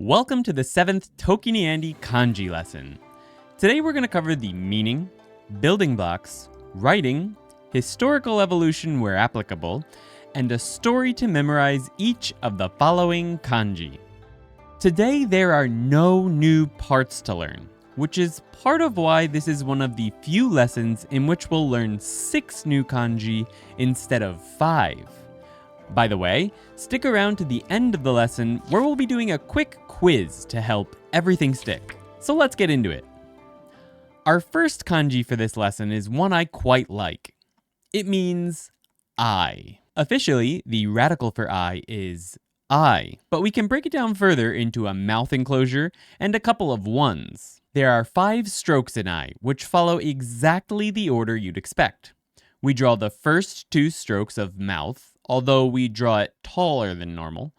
Welcome to the 7th ToKini Andy Kanji lesson. Today we're going to cover the meaning, building blocks, writing, historical evolution where applicable, and a story to memorize each of the following kanji. Today there are no new parts to learn, which is part of why this is one of the few lessons in which we'll learn 6 new kanji instead of 5. By the way, stick around to the end of the lesson where we'll be doing a quick quiz to help everything stick. So let's get into it. Our first kanji for this lesson is one I quite like. It means I. Officially, the radical for I is I, but we can break it down further into a mouth enclosure and a couple of ones. There are 5 strokes in I, which follow exactly the order you'd expect. We draw the first 2 strokes of mouth, although we draw it taller than normal,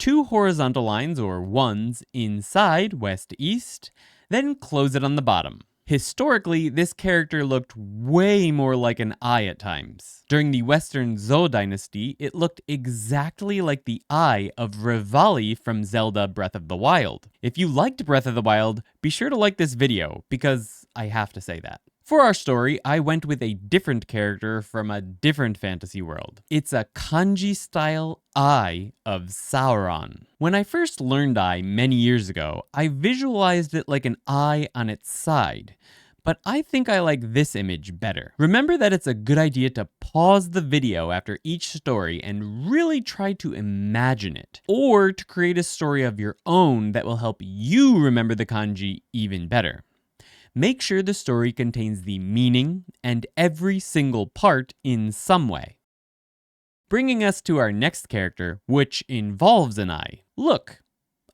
2 horizontal lines or ones inside west-east, then close it on the bottom. Historically, this character looked way more like an eye at times. During the Western Zhou dynasty, it looked exactly like the eye of Revali from Zelda Breath of the Wild. If you liked Breath of the Wild, be sure to like this video, because I have to say that. For our story, I went with a different character from a different fantasy world. It's a kanji-style eye of Sauron. When I first learned eye many years ago, I visualized it like an eye on its side. But I think I like this image better. Remember that it's a good idea to pause the video after each story and really try to imagine it, or to create a story of your own that will help you remember the kanji even better. Make sure the story contains the meaning and every single part in some way. Bringing us to our next character, which involves an eye. Look.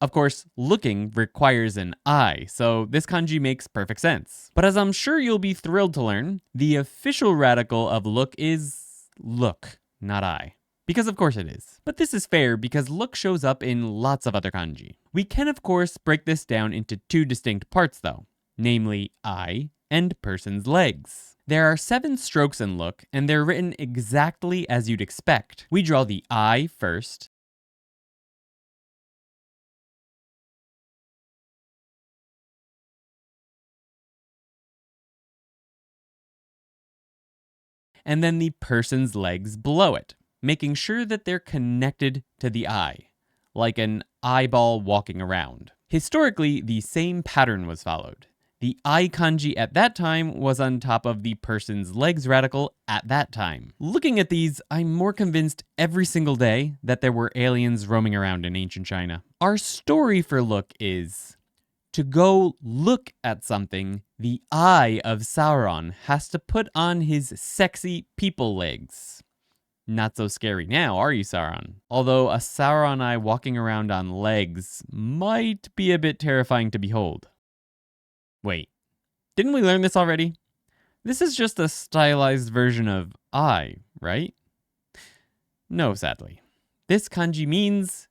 Of course, looking requires an eye, so this kanji makes perfect sense. But as I'm sure you'll be thrilled to learn, the official radical of look is look, not eye. Because of course it is. But this is fair because look shows up in lots of other kanji. We can of course break this down into 2 distinct parts though. Namely eye and person's legs. There are 7 strokes in look, and they're written exactly as you'd expect. We draw the eye first, and then the person's legs below it, making sure that they're connected to the eye, like an eyeball walking around. Historically, the same pattern was followed. The I kanji at that time was on top of the person's legs radical at that time. Looking at these, I'm more convinced every single day that there were aliens roaming around in ancient China. Our story for look is, to go look at something, the eye of Sauron has to put on his sexy people legs. Not so scary now, are you, Sauron? Although a Sauron eye walking around on legs might be a bit terrifying to behold. Wait, didn't we learn this already? This is just a stylized version of I, right? No, sadly. This kanji means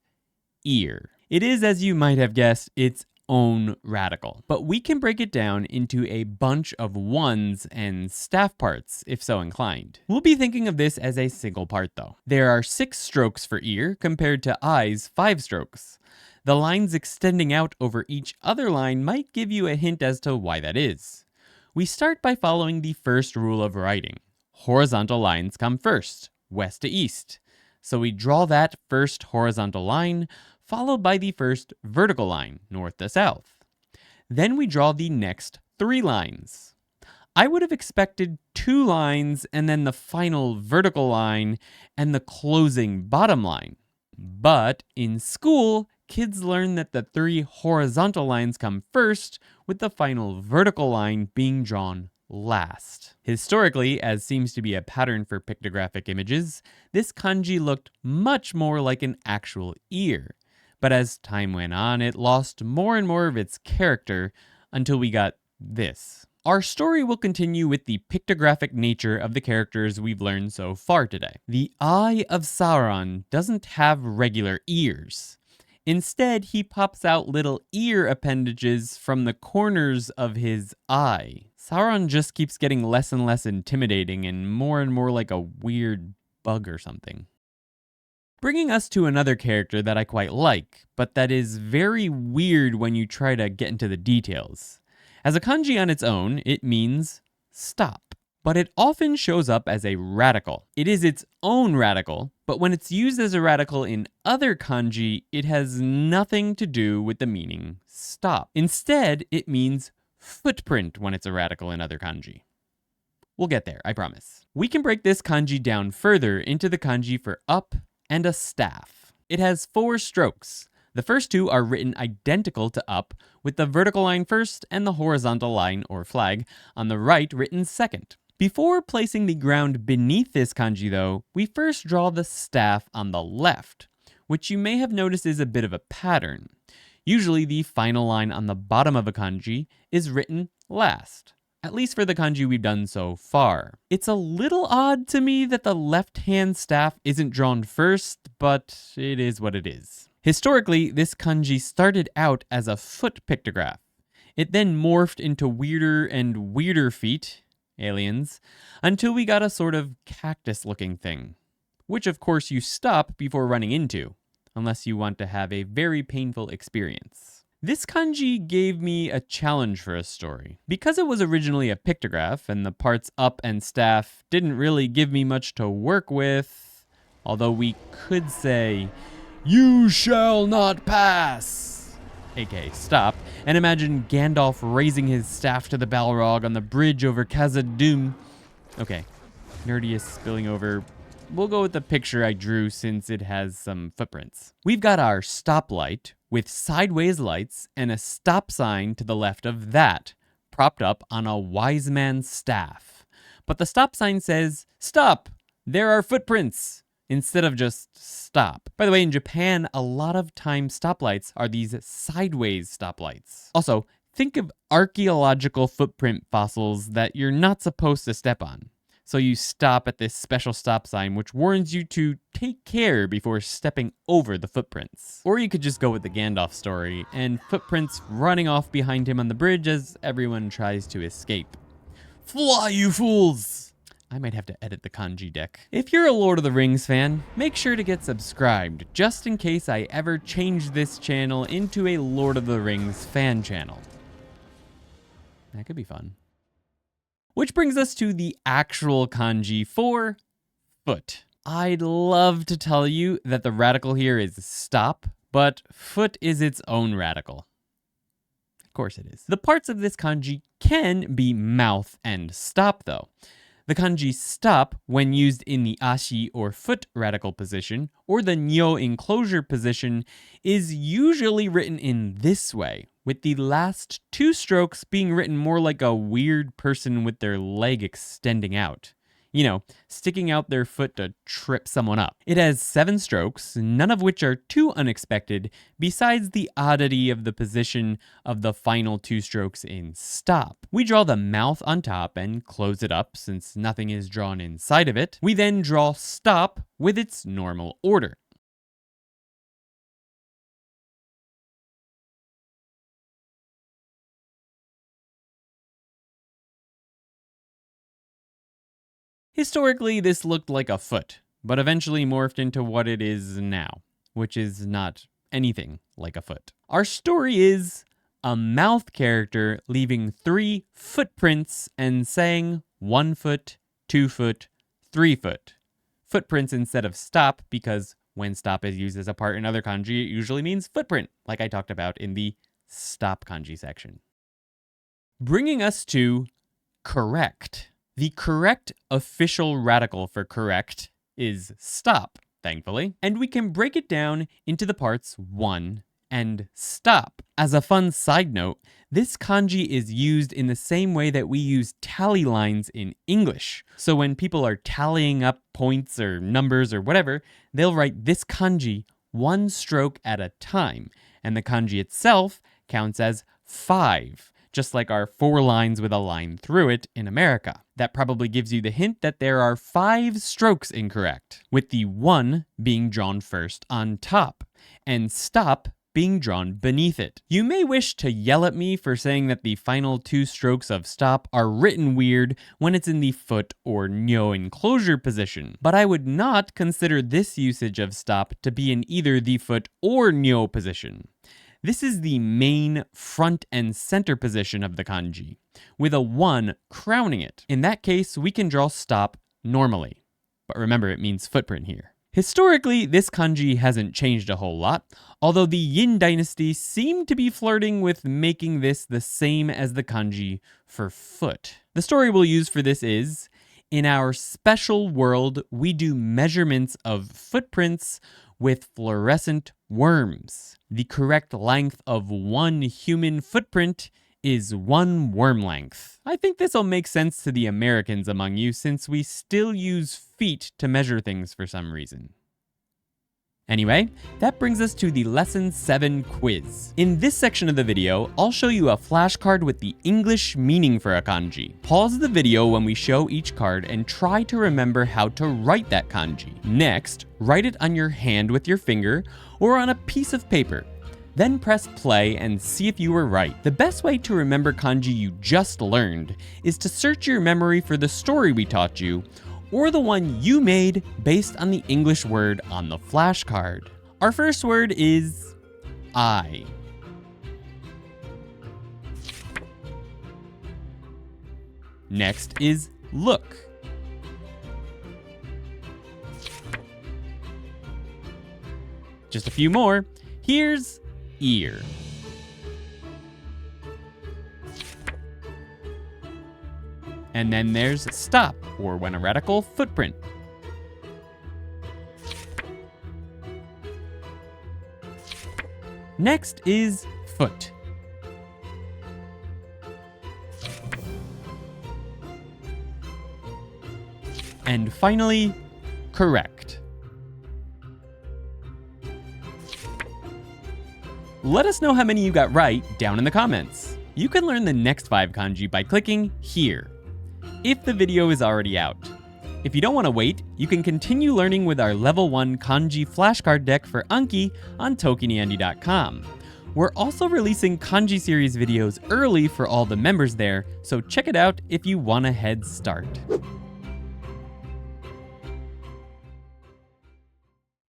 ear. It is, as you might have guessed, its own radical. But we can break it down into a bunch of ones and staff parts, if so inclined. We'll be thinking of this as a single part though. There are 6 strokes for ear compared to eye's 5 strokes. The lines extending out over each other line might give you a hint as to why that is. We start by following the first rule of writing. Horizontal lines come first, west to east. So we draw that first horizontal line, followed by the first vertical line, north to south. Then we draw the next 3 lines. I would have expected 2 lines and then the final vertical line and the closing bottom line. But in school, kids learn that the 3 horizontal lines come first, with the final vertical line being drawn last. Historically, as seems to be a pattern for pictographic images, this kanji looked much more like an actual ear. But as time went on, it lost more and more of its character until we got this. Our story will continue with the pictographic nature of the characters we've learned so far today. The eye of Sauron doesn't have regular ears. Instead, he pops out little ear appendages from the corners of his eye. Sauron just keeps getting less and less intimidating and more like a weird bug or something. Bringing us to another character that I quite like, but that is very weird when you try to get into the details. As a kanji on its own, it means stop, but it often shows up as a radical. It is its own radical, but when it's used as a radical in other kanji, it has nothing to do with the meaning stop. Instead, it means footprint when it's a radical in other kanji. We'll get there, I promise. We can break this kanji down further into the kanji for up and a staff. It has 4 strokes. The first 2 are written identical to up, with the vertical line first and the horizontal line, or flag, on the right written second. Before placing the ground beneath this kanji though, we first draw the staff on the left, which you may have noticed is a bit of a pattern. Usually the final line on the bottom of a kanji is written last. At least for the kanji we've done so far. It's a little odd to me that the left-hand staff isn't drawn first, but it is what it is. Historically, this kanji started out as a foot pictograph. It then morphed into weirder and weirder feet, aliens, until we got a sort of cactus-looking thing. Which of course you stop before running into, unless you want to have a very painful experience. This kanji gave me a challenge for a story. Because it was originally a pictograph and the parts up and staff didn't really give me much to work with, although we could say, "You shall not pass," aka stop, and imagine Gandalf raising his staff to the Balrog on the bridge over Khazad-dûm. Okay, nerdiest spilling over. We'll go with the picture I drew since it has some footprints. We've got our stoplight with sideways lights and a stop sign to the left of that, propped up on a wise man's staff. But the stop sign says, "Stop! There are footprints!" instead of just stop. By the way, in Japan, a lot of time stoplights are these sideways stoplights. Also, think of archaeological footprint fossils that you're not supposed to step on. So you stop at this special stop sign which warns you to take care before stepping over the footprints. Or you could just go with the Gandalf story and footprints running off behind him on the bridge as everyone tries to escape. Fly, you fools! I might have to edit the kanji deck. If you're a Lord of the Rings fan, make sure to get subscribed just in case I ever change this channel into a Lord of the Rings fan channel. That could be fun. Which brings us to the actual kanji for foot. I'd love to tell you that the radical here is stop, but foot is its own radical. Of course it is. The parts of this kanji can be mouth and stop though. The kanji stop, when used in the ashi or foot radical position, or the nyo enclosure position, is usually written in this way, with the last 2 strokes being written more like a weird person with their leg extending out. You know, sticking out their foot to trip someone up. It has 7 strokes, none of which are too unexpected, besides the oddity of the position of the final 2 strokes in stop. We draw the mouth on top and close it up since nothing is drawn inside of it. We then draw stop with its normal order. Historically, this looked like a foot, but eventually morphed into what it is now, which is not anything like a foot. Our story is a mouth character leaving 3 footprints and saying 1 foot, 2 foot, 3 foot. Footprints instead of stop, because when stop is used as a part in other kanji, it usually means footprint, like I talked about in the stop kanji section. Bringing us to correct. The correct official radical for correct is stop, thankfully, and we can break it down into the parts 1 and stop. As a fun side note, this kanji is used in the same way that we use tally lines in English. So when people are tallying up points or numbers or whatever, they'll write this kanji 1 stroke at a time, and the kanji itself counts as 5. Just like our 4 lines with a line through it in America. That probably gives you the hint that there are 5 strokes incorrect, with the 1 being drawn first on top, and stop being drawn beneath it. You may wish to yell at me for saying that the final 2 strokes of stop are written weird when it's in the foot or nyo enclosure position, but I would not consider this usage of stop to be in either the foot or nyo position. This is the main front and center position of the kanji, with a 1 crowning it. In that case, we can draw stop normally. But remember, it means footprint here. Historically, this kanji hasn't changed a whole lot, although the Yin dynasty seemed to be flirting with making this the same as the kanji for foot. The story we'll use for this is, in our special world, we do measurements of footprints with fluorescent worms. The correct length of 1 human footprint is 1 worm length. I think this will make sense to the Americans among you since we still use feet to measure things for some reason. Anyway, that brings us to the Lesson 7 quiz. In this section of the video, I'll show you a flashcard with the English meaning for a kanji. Pause the video when we show each card and try to remember how to write that kanji. Next, write it on your hand with your finger or on a piece of paper. Then press play and see if you were right. The best way to remember kanji you just learned is to search your memory for the story we taught you, or the one you made based on the English word on the flashcard. Our first word is I. Next is look. Just a few more. Here's ear. And then there's stop, or when a radical, footprint. Next is foot. And finally, correct. Let us know how many you got right down in the comments. You can learn the next 5 kanji by clicking here, if the video is already out. If you don't want to wait, you can continue learning with our Level 1 Kanji Flashcard deck for ANKI on ToKiniAndy.com. We're also releasing kanji series videos early for all the members there, so check it out if you want a head start.